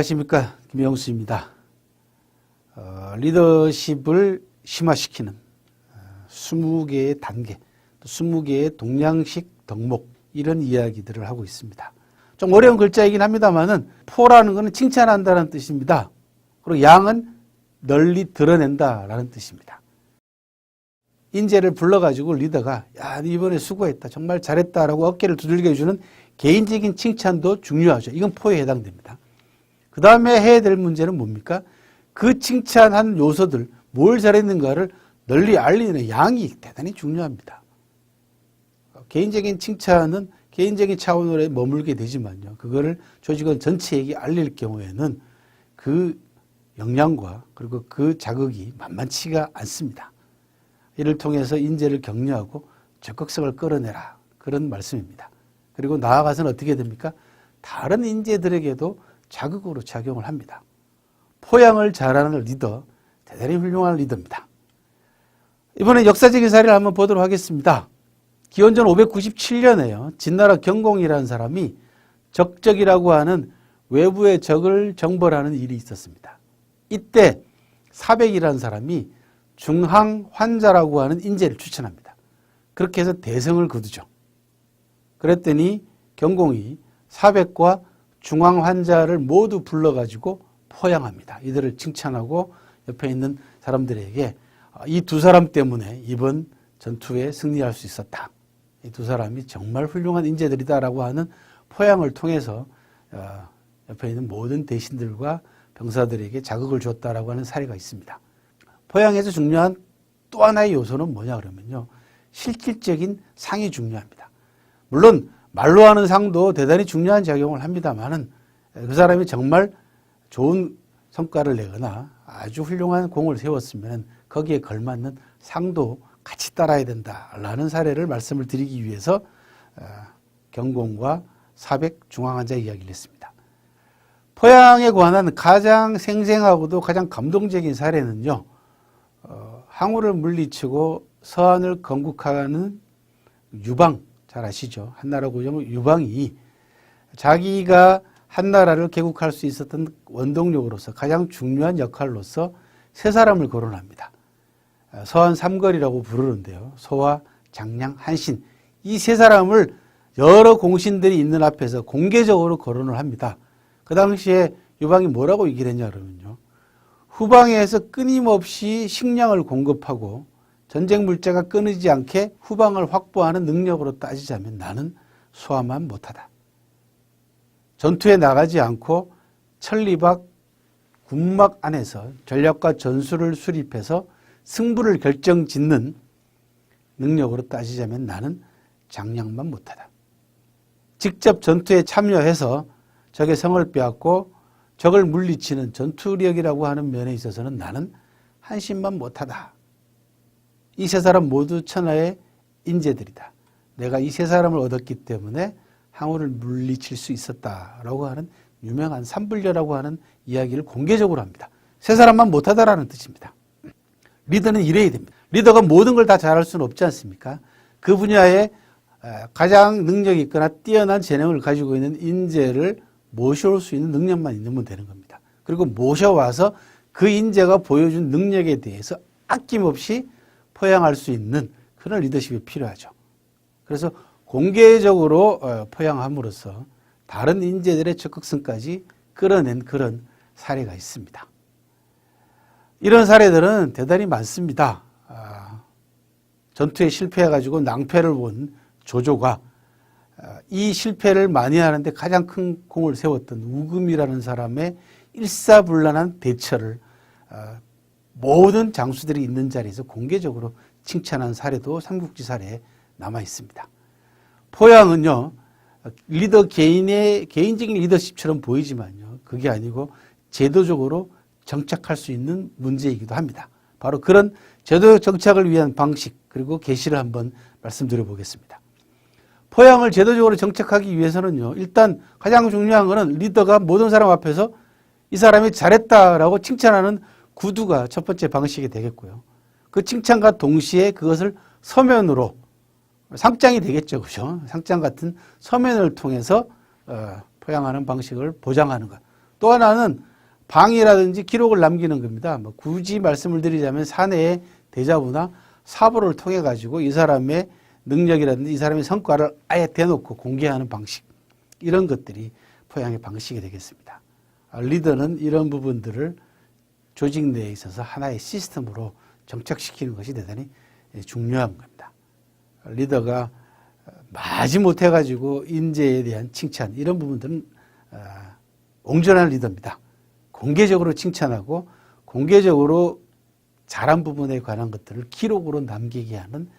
안녕하십니까, 김영수입니다. 리더십을 심화시키는 20개의 단계, 또 20개의 동량식 덕목, 이런 이야기들을 하고 있습니다. 좀 어려운 글자이긴 합니다만은 포라는 것은 칭찬한다는 뜻입니다. 그리고 양은 널리 드러낸다라는 뜻입니다. 인재를 불러가지고 리더가 야, 이번에 수고했다, 정말 잘했다라고 어깨를 두들겨 해주는 개인적인 칭찬도 중요하죠. 이건 포에 해당됩니다. 그 다음에 해야 될 문제는 뭡니까? 그 칭찬한 요소들, 뭘 잘했는가를 널리 알리는 양이 대단히 중요합니다. 개인적인 칭찬은 개인적인 차원으로 머물게 되지만요, 그거를 조직원 전체에게 알릴 경우에는 그 역량과 그리고 그 자극이 만만치가 않습니다. 이를 통해서 인재를 격려하고 적극성을 끌어내라, 그런 말씀입니다. 그리고 나아가서는 어떻게 됩니까? 다른 인재들에게도 자극으로 작용을 합니다. 포양을 잘하는 리더, 대단히 훌륭한 리더입니다. 이번에 역사적인 사례를 한번 보도록 하겠습니다. 기원전 597년에요. 진나라 경공이라는 사람이 적적이라고 하는 외부의 적을 정벌하는 일이 있었습니다. 이때 사백이라는 사람이 중항환자라고 하는 인재를 추천합니다. 그렇게 해서 대성을 거두죠. 그랬더니 경공이 사백과 중항환자를 모두 불러가지고 포양합니다. 이들을 칭찬하고 옆에 있는 사람들에게 이 두 사람 때문에 이번 전투에 승리할 수 있었다, 이 두 사람이 정말 훌륭한 인재들이다라고 하는 포양을 통해서 옆에 있는 모든 대신들과 병사들에게 자극을 줬다라고 하는 사례가 있습니다. 포양에서 중요한 또 하나의 요소는 뭐냐 그러면요, 실질적인 상이 중요합니다. 물론 말로 하는 상도 대단히 중요한 작용을 합니다만은 그 사람이 정말 좋은 성과를 내거나 아주 훌륭한 공을 세웠으면 거기에 걸맞는 상도 같이 따라야 된다라는 사례를 말씀을 드리기 위해서 경공과 사백 중앙환자 이야기를 했습니다. 포양에 관한 가장 생생하고도 가장 감동적인 사례는요, 항우를 물리치고 서한을 건국하는 유방, 잘 아시죠? 한나라 고종 유방이 자기가 한나라를 개국할 수 있었던 원동력으로서 가장 중요한 역할로서 세 사람을 거론합니다. 서한 삼걸이라고 부르는데요, 소와 장량, 한신, 이 세 사람을 여러 공신들이 있는 앞에서 공개적으로 거론을 합니다. 그 당시에 유방이 뭐라고 얘기를 했냐 그러면요, 후방에서 끊임없이 식량을 공급하고 전쟁 물자가 끊이지 않게 후방을 확보하는 능력으로 따지자면 나는 소화만 못하다. 전투에 나가지 않고 천리박 군막 안에서 전략과 전술을 수립해서 승부를 결정짓는 능력으로 따지자면 나는 장량만 못하다. 직접 전투에 참여해서 적의 성을 빼앗고 적을 물리치는 전투력이라고 하는 면에 있어서는 나는 한신만 못하다. 이 세 사람 모두 천하의 인재들이다. 내가 이 세 사람을 얻었기 때문에 항우를 물리칠 수 있었다라고 하는 유명한 삼불려라고 하는 이야기를 공개적으로 합니다. 세 사람만 못하다라는 뜻입니다. 리더는 이래야 됩니다. 리더가 모든 걸 다 잘할 수는 없지 않습니까? 그 분야에 가장 능력이 있거나 뛰어난 재능을 가지고 있는 인재를 모셔올 수 있는 능력만 있으면 되는 겁니다. 그리고 모셔와서 그 인재가 보여준 능력에 대해서 아낌없이 포양할 수 있는 그런 리더십이 필요하죠. 그래서 공개적으로 포양함으로써 다른 인재들의 적극성까지 끌어낸 그런 사례가 있습니다. 이런 사례들은 대단히 많습니다. 전투에 실패해가지고 낭패를 본 조조가 이 실패를 만회하는데 가장 큰 공을 세웠던 우금이라는 사람의 일사불란한 대처를 모든 장수들이 있는 자리에서 공개적으로 칭찬한 사례도 삼국지 사례에 남아 있습니다. 포양은요, 리더 개인의 개인적인 리더십처럼 보이지만요, 그게 아니고 제도적으로 정착할 수 있는 문제이기도 합니다. 바로 그런 제도 정착을 위한 방식, 그리고 계시를 한번 말씀드려 보겠습니다. 포양을 제도적으로 정착하기 위해서는요, 일단 가장 중요한 것은 리더가 모든 사람 앞에서 이 사람이 잘했다라고 칭찬하는 구두가 첫 번째 방식이 되겠고요. 그 칭찬과 동시에 그것을 서면으로 상장이 되겠죠. 그죠? 상장 같은 서면을 통해서 포양하는 방식을 보장하는 것. 또 하나는 방이라든지 기록을 남기는 겁니다. 뭐 굳이 말씀을 드리자면 사내의 대자보나 사보를 통해 가지고 이 사람의 능력이라든지 이 사람의 성과를 아예 대놓고 공개하는 방식, 이런 것들이 포양의 방식이 되겠습니다. 리더는 이런 부분들을 조직 내에 있어서 하나의 시스템으로 정착시키는 것이 대단히 중요한 겁니다. 리더가 마지못해 가지고 인재에 대한 칭찬, 이런 부분들은 온전한 리더입니다. 공개적으로 칭찬하고 공개적으로 잘한 부분에 관한 것들을 기록으로 남기게 하는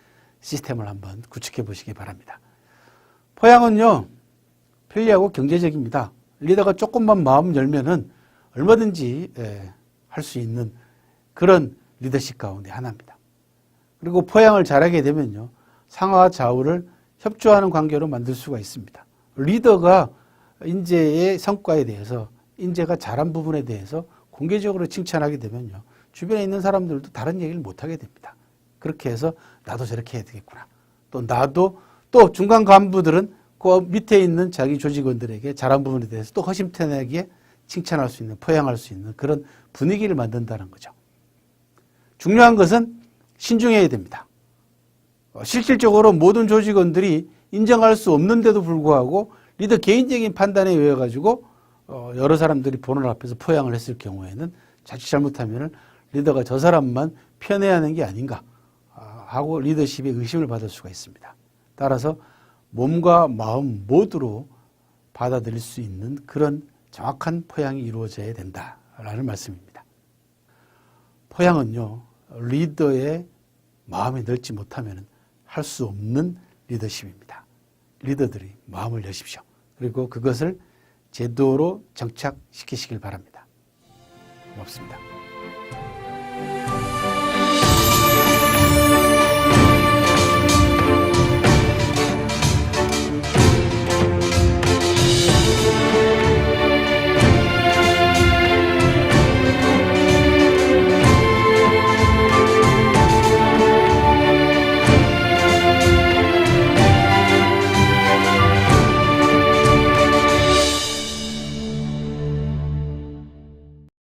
시스템을 한번 구축해 보시기 바랍니다. 포양은요, 편리하고 경제적입니다. 리더가 조금만 마음 열면은 얼마든지 할 수 있는 그런 리더십 가운데 하나입니다. 그리고 포양을 잘하게 되면요, 상하와 좌우를 협조하는 관계로 만들 수가 있습니다. 리더가 인재의 성과에 대해서, 인재가 잘한 부분에 대해서 공개적으로 칭찬하게 되면요, 주변에 있는 사람들도 다른 얘기를 못하게 됩니다. 그렇게 해서 나도 저렇게 해야 되겠구나. 또 중간 간부들은 그 밑에 있는 자기 조직원들에게 잘한 부분에 대해서 또 허심탄회하게 칭찬할 수 있는, 포양할 수 있는 그런 분위기를 만든다는 거죠. 중요한 것은 신중해야 됩니다. 실질적으로 모든 조직원들이 인정할 수 없는데도 불구하고 리더 개인적인 판단에 의해 가지고 여러 사람들이 보는 앞에서 포양을 했을 경우에는 자칫 잘못하면 리더가 저 사람만 편애야 하는 게 아닌가 하고 리더십에 의심을 받을 수가 있습니다. 따라서 몸과 마음 모두로 받아들일 수 있는 그런 정확한 포양이 이루어져야 된다라는 말씀입니다. 포양은요, 리더의 마음이 넓지 못하면 할 수 없는 리더십입니다. 리더들이 마음을 여십시오. 그리고 그것을 제도로 정착시키시길 바랍니다. 고맙습니다.